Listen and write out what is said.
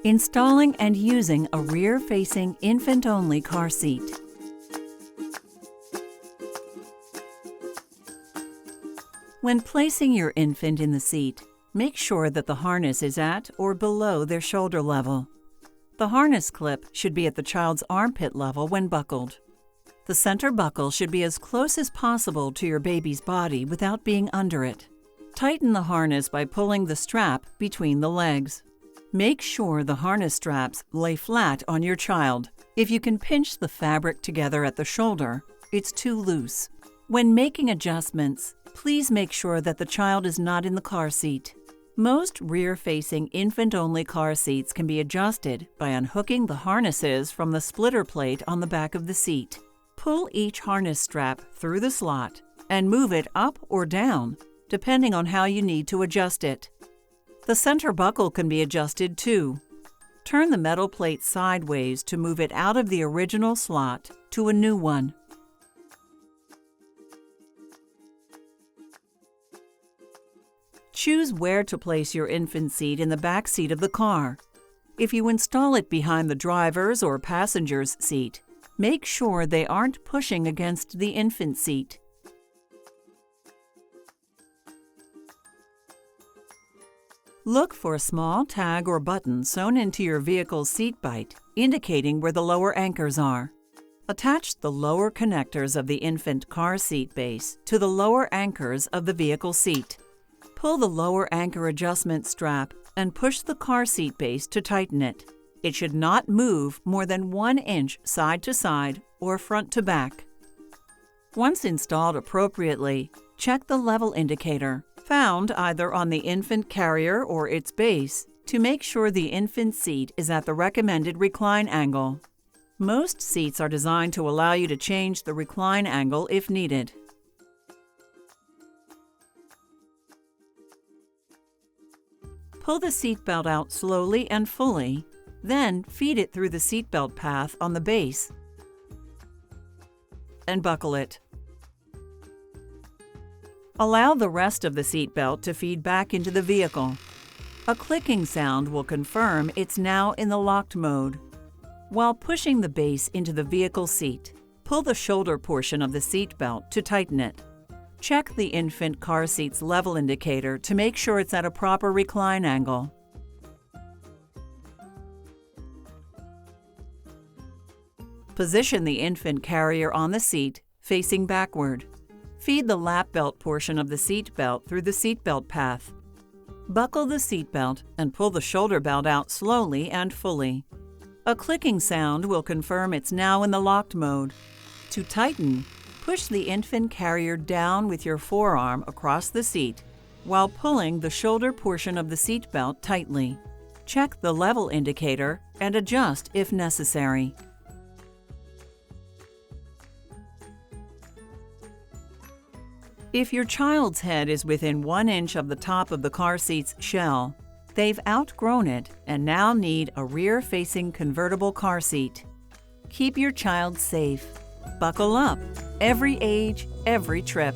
Installing and using a rear-facing infant-only car seat. When placing your infant in the seat, make sure that the harness is at or below their shoulder level. The harness clip should be at the child's armpit level when buckled. The center buckle should be as close as possible to your baby's body without being under it. Tighten the harness by pulling the strap between the legs. Make sure the harness straps lay flat on your child. If you can pinch the fabric together at the shoulder, it's too loose. When making adjustments, please make sure that the child is not in the car seat. Most rear-facing infant-only car seats can be adjusted by unhooking the harnesses from the splitter plate on the back of the seat. Pull each harness strap through the slot and move it up or down, depending on how you need to adjust it. The center buckle can be adjusted too. Turn the metal plate sideways to move it out of the original slot to a new one. Choose where to place your infant seat in the back seat of the car. If you install it behind the driver's or passenger's seat, make sure they aren't pushing against the infant seat. Look for a small tag or button sewn into your vehicle's seat bight, indicating where the lower anchors are. Attach the lower connectors of the infant car seat base to the lower anchors of the vehicle seat. Pull the lower anchor adjustment strap and push the car seat base to tighten it. It should not move more than 1 inch side to side or front to back. Once installed appropriately, check the level indicator, found either on the infant carrier or its base, to make sure the infant seat is at the recommended recline angle. Most seats are designed to allow you to change the recline angle if needed. Pull the seatbelt out slowly and fully, then feed it through the seatbelt path on the base and buckle it. Allow the rest of the seatbelt to feed back into the vehicle. A clicking sound will confirm it's now in the locked mode. While pushing the base into the vehicle seat, pull the shoulder portion of the seatbelt to tighten it. Check the infant car seat's level indicator to make sure it's at a proper recline angle. Position the infant carrier on the seat, facing backward. Feed the lap belt portion of the seat belt through the seat belt path. Buckle the seat belt and pull the shoulder belt out slowly and fully. A clicking sound will confirm it's now in the locked mode. To tighten, push the infant carrier down with your forearm across the seat while pulling the shoulder portion of the seat belt tightly. Check the level indicator and adjust if necessary. If your child's head is within 1 inch of the top of the car seat's shell, they've outgrown it and now need a rear-facing convertible car seat. Keep your child safe. Buckle up. Every age, every trip.